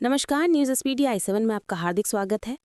नमस्कार, news speedy i7 में आपका हार्दिक स्वागत है।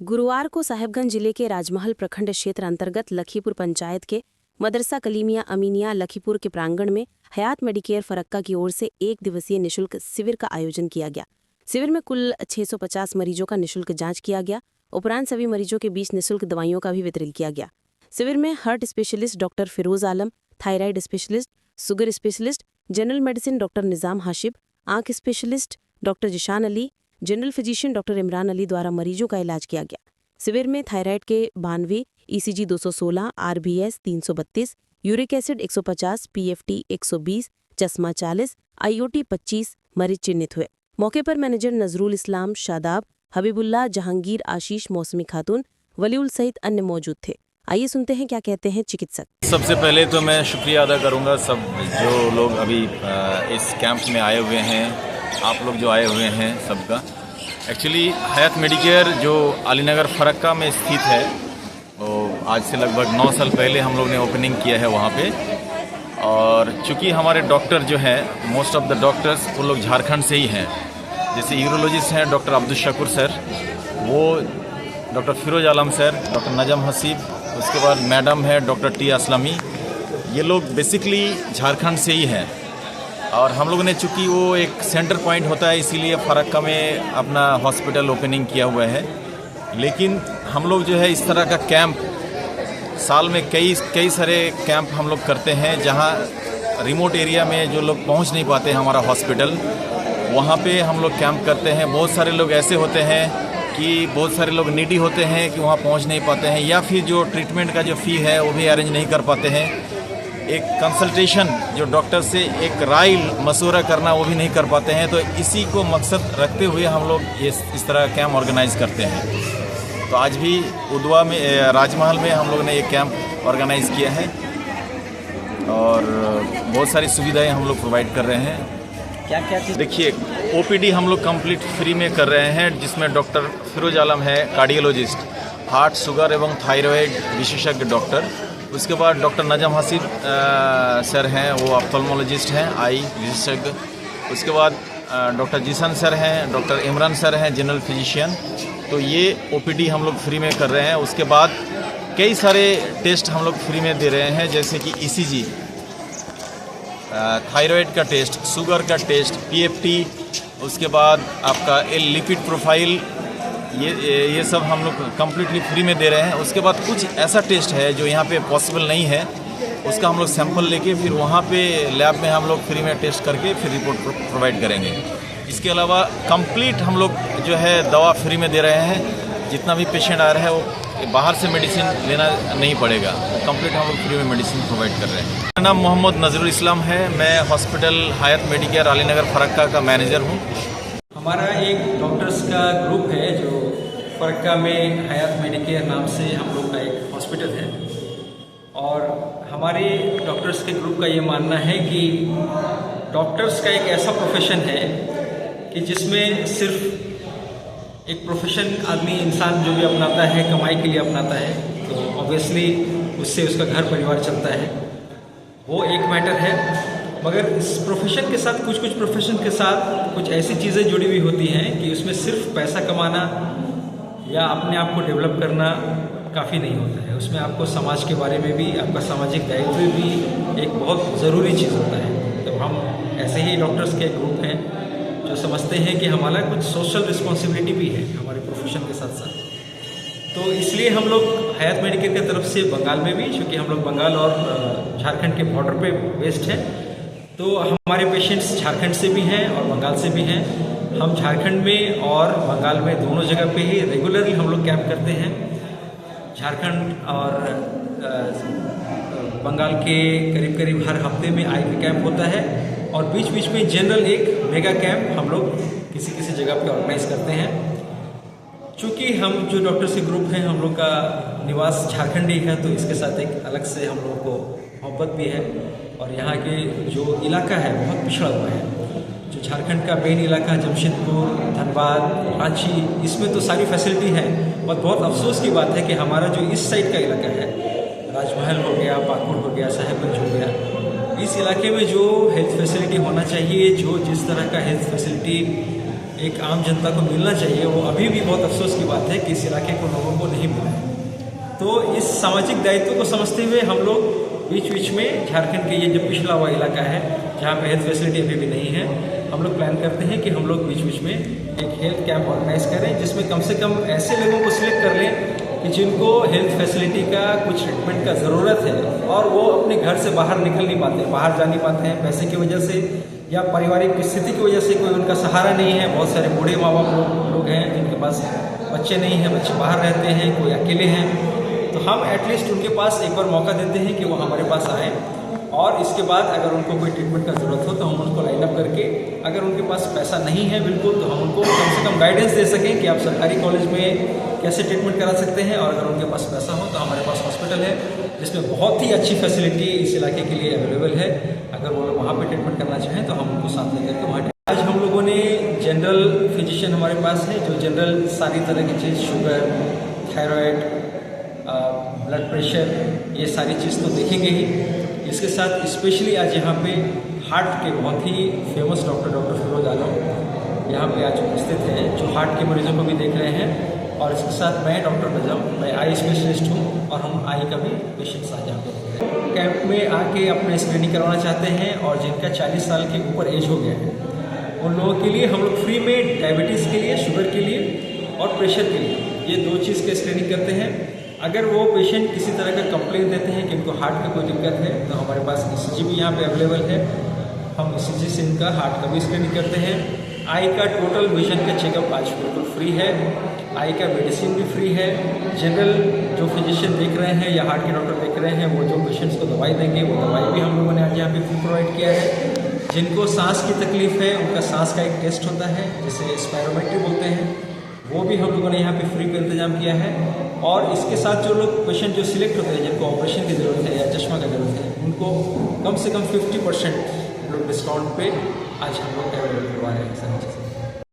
गुरुवार को साहिबगंज जिले के राजमहल प्रखंड क्षेत्र अंतर्गत लखीपुर पंचायत के मदरसा कलीमिया अमीनिया लखीपुर के प्रांगण में हयात मेडिकेयर फरक्का की ओर से 1 दिवसीय निशुल्क शिविर का आयोजन किया गया। शिविर में कुल 650 मरीजों का निशुल्क जांच किया गया। उपरांत सभी मरीजों के बीच निशुल्क दवाइयों का भी वितरण किया गया। शिविर में heart specialist doctor Firoz Alam, thyroid specialist, sugar specialist, general medicine doctor Nizam Hashib, आंख specialist doctor Zishan Ali, general physician doctor Imran Ali द्वारा मरीजों का इलाज किया गया। शिविर में थायराइड के 92, ECG 216, RBS 332, uric acid 150, PFT 120, चश्मा 40, आईओटी 25 मरीज चिन्हित हुए। मौके पर मैनेजर नजरुल इस्लाम, शादाब, हबीबुल्लाह, जहांगीर, आशीष, मौसमी खातून, वलीउल सहित अन्य मौजूद थे। आइए सुनते हैं क्या कहते हैं चिकित्सक। सबसे पहले तो मैं शुक्रिया अदा करूंगा सब जो लोग अभी इस कैंप में आए हुए हैं, आप लोग जो आए हुए हैं सबका। एक्चुअली हयात मेडिकेयर जो अलीनगर फरक्का में स्थित है, वो आज से लगभग 9 साल पहले हम लोग ने ओपनिंग किया है वहाँ पे। और चूँकि हमारे डॉक्टर जो हैं, मोस्ट ऑफ द डॉक्टर्स वो लोग झारखंड से ही हैं। जैसे यूरोलॉजिस्ट हैं डॉक्टर अब्दुल शकूर सर, वो डॉक्टर फिरोज आलम सर, डॉक्टर नजम हसीब, उसके बाद मैडम है डॉक्टर टी असलमी। ये लोग बेसिकली झारखंड से ही हैं। और हम लोगों ने चूँकि वो एक सेंटर पॉइंट होता है, इसीलिए फरक्का में अपना हॉस्पिटल ओपनिंग किया हुआ है। लेकिन हम लोग जो है इस तरह का कैंप साल में कई सारे कैंप हम लोग करते हैं, जहाँ रिमोट एरिया में जो लोग पहुंच नहीं पाते हमारा हॉस्पिटल, वहाँ पे हम लोग कैंप करते हैं। बहुत सारे लोग ऐसे होते हैं कि बहुत सारे लोग नीडी होते हैं कि वहाँ पहुँच नहीं पाते हैं, या फिर जो ट्रीटमेंट का जो फ़ी है वो भी अरेंज नहीं कर पाते हैं। एक कंसल्टेशन जो डॉक्टर से एक राय मशवरा करना वो भी नहीं कर पाते हैं। तो इसी को मकसद रखते हुए हम लोग इस तरह कैंप ऑर्गेनाइज करते हैं। तो आज भी उदवा में राजमहल में हम लोग ने एक कैंप ऑर्गेनाइज किया है और बहुत सारी सुविधाएं हम लोग प्रोवाइड कर रहे हैं। क्या क्या चीज़? देखिए, ओपीडी हम लोग कंप्लीट फ्री में कर रहे हैं, जिसमें डॉक्टर फिरोज आलम है कार्डियोलॉजिस्ट, हार्ट, शुगर एवं थायराइड विशेषज्ञ डॉक्टर। उसके बाद डॉक्टर नजम हसीब सर हैं, वो ऑप्थेल्मोलॉजिस्ट हैं, आई विशेषज्ञ। उसके बाद डॉक्टर जिशान सर हैं, डॉक्टर इमरान सर हैं, जनरल फिजिशियन। तो ये ओपीडी हम लोग फ्री में कर रहे हैं। उसके बाद कई सारे टेस्ट हम लोग फ्री में दे रहे हैं, जैसे कि ईसीजी, थायराइड का टेस्ट, शुगर का टेस्ट, पीएफटी, उसके बाद आपका लिपिड प्रोफाइल, ये सब हम लोग कम्प्लीटली फ्री में दे रहे हैं। उसके बाद कुछ ऐसा टेस्ट है जो यहाँ पे पॉसिबल नहीं है, उसका हम लोग सैंपल लेके फिर वहाँ पे लैब में हम लोग फ्री में टेस्ट करके फिर रिपोर्ट प्रोवाइड करेंगे। इसके अलावा कंप्लीट हम लोग जो है दवा फ्री में दे रहे हैं। जितना भी पेशेंट आ रहा है वो बाहर से मेडिसिन लेना नहीं पड़ेगा, कंप्लीट हम लोग फ्री में मेडिसिन प्रोवाइड कर रहे हैं। मेरा नाम मोहम्मद नजरुल इस्लाम है, मैं हॉस्पिटल हयात मेडिकेयर अलीनगर फरक्का का मैनेजर हूँ। हमारा एक डॉक्टर्स का ग्रुप है जो फरक्का में हयात मेडिकेयर नाम से हम लोग का एक हॉस्पिटल है। और हमारे डॉक्टर्स के ग्रुप का ये मानना है कि डॉक्टर्स का एक ऐसा प्रोफेशन है कि जिसमें सिर्फ एक प्रोफेशन आदमी इंसान जो भी अपनाता है कमाई के लिए अपनाता है, तो ऑब्वियसली उससे उसका घर परिवार चलता है, वो एक मैटर है। मगर इस प्रोफेशन के साथ कुछ प्रोफेशन के साथ कुछ ऐसी चीज़ें जुड़ी हुई होती हैं कि उसमें सिर्फ पैसा कमाना या अपने आप को डेवलप करना काफ़ी नहीं होता है। उसमें आपको समाज के बारे में भी, आपका सामाजिक दायित्व भी एक बहुत ज़रूरी चीज़ होता है। तो हम ऐसे ही डॉक्टर्स के ग्रुप हैं जो समझते हैं कि हमारा कुछ सोशल रिस्पॉन्सिबिलिटी भी है हमारे प्रोफेशन के साथ साथ। तो इसलिए हम लोग हयात मेडिकेयर की तरफ से बंगाल में भी, क्योंकि हम लोग बंगाल और झारखंड के बॉर्डर पे बेस्ड हैं, तो हमारे पेशेंट्स झारखंड से भी हैं और बंगाल से भी हैं। हम झारखंड में और बंगाल में दोनों जगह पे ही रेगुलरली हम लोग कैंप करते हैं। झारखंड और बंगाल के करीब हर हफ्ते में आई का कैंप होता है, और बीच में जनरल एक मेगा कैंप हम लोग किसी जगह पे ऑर्गेनाइज करते हैं। चूँकि हम जो डॉक्टर्स के ग्रुप हैं, हम लोग का निवास झारखंड ही है, तो इसके साथ एक अलग से हम लोगों को मोहब्बत भी है। और यहाँ के जो इलाका है बहुत पिछड़ा हुआ है। जो झारखंड का मेन इलाका जमशेदपुर, धनबाद, रांची, इसमें तो सारी फैसिलिटी है। और बहुत अफसोस की बात है कि हमारा जो इस साइड का इलाका है, राजमहल हो गया, पाकुड़ हो गया, साहिबगंज हो गया, इस इलाके में जो हेल्थ फैसिलिटी होना चाहिए, जो जिस तरह का हेल्थ फैसिलिटी एक आम जनता को मिलना चाहिए, वो अभी भी बहुत अफसोस की बात है कि इस इलाके को लोगों को नहीं मिला है। तो इस सामाजिक दायित्व को समझते हुए हम लोग बीच बीच में झारखंड के ये जो पिछड़ा हुआ इलाका है जहाँ पे हेल्थ फैसिलिटी अभी भी नहीं है, हम लोग प्लान करते हैं कि हम लोग बीच बीच में एक हेल्थ कैंप ऑर्गेनाइज करें, जिसमें कम से कम ऐसे लोगों को सिलेक्ट कर लें कि जिनको हेल्थ फैसिलिटी का कुछ ट्रीटमेंट का ज़रूरत है और वो अपने घर से बाहर निकल नहीं पाते, बाहर जा नहीं पाते हैं पैसे की वजह से या पारिवारिक स्थिति की वजह से, कोई उनका सहारा नहीं है। बहुत सारे बूढ़े माँ बाप लोग हैं जिनके पास बच्चे नहीं हैं, बच्चे बाहर रहते हैं, कोई अकेले हैं। तो हम एटलीस्ट उनके पास एक बार मौका देते हैं कि वो हमारे पास आएँ और इसके बाद अगर उनको कोई ट्रीटमेंट का ज़रूरत हो तो हम उनको लाइन अप करके, अगर उनके पास पैसा नहीं है बिल्कुल, तो हम उनको कम से कम गाइडेंस दे सकें कि आप सरकारी कॉलेज में कैसे ट्रीटमेंट करा सकते हैं। और अगर उनके पास पैसा हो तो हमारे पास हॉस्पिटल है जिसमें बहुत ही अच्छी फैसिलिटी इस इलाके के लिए अवेलेबल है। अगर वो लोग वहाँ पर ट्रीटमेंट करना चाहें तो हम उनको साथ लेकर के वहाँ। आज हम लोगों ने जनरल फिजिशियन हमारे पास है जो जनरल सारी तरह की चीज़, शुगर, थायराइड, ब्लड प्रेशर, ये सारी चीज़ तो देखेंगे ही। इसके साथ स्पेशली आज यहाँ पे हार्ट के बहुत ही फेमस डॉक्टर फिरोज आलम यहाँ पे आज उपस्थित हैं, जो हार्ट के मरीजों को भी देख रहे हैं। और इसके साथ मैं डॉक्टर नजम, मैं आई स्पेशलिस्ट हूँ और हम आई का भी पेशेंट्स आज यहाँ पे कैंप में आके अपना स्क्रीनिंग करवाना चाहते हैं और जिनका 40 साल के ऊपर एज हो गया है उन लोगों के लिए हम लोग फ्री में डायबिटीज़ के लिए, शुगर के लिए और प्रेशर के लिए ये 2 चीज़ के स्क्रीनिंग करते हैं। अगर वो पेशेंट किसी तरह का कंप्लेंट देते हैं कि उनको हार्ट में कोई दिक्कत है तो हमारे पास ECG भी यहाँ पे अवेलेबल है, हम ECG से इनका हार्ट का भी स्क्रीनिंग करते हैं। आई का टोटल विजन का चेकअप आज बिल्कुल फ्री है, आई का मेडिसिन भी फ्री है। जनरल जो फिजिशियन देख रहे हैं या हार्ट के डॉक्टर देख रहे हैं, वो जो पेशेंट्स को दवाई देंगे वो दवाई भी हम लोगों ने आज यहाँ पे फ्री प्रोवाइड किया है। जिनको सांस की तकलीफ़ है उनका सांस का एक टेस्ट होता है जिसे स्पायरोमेट्री बोलते हैं, वो भी हम लोगों ने यहाँ पे फ्री का इंतजाम किया है। और इसके साथ जो लोग पेशेंट जो सिलेक्ट होते हैं जिनको ऑपरेशन की ज़रूरत है या चश्मा की ज़रूरत है, उनको कम से कम 50% लोग डिस्काउंट पे आज हम लोग अवेलेबल करवा रहे हैं सारी चीज़ें।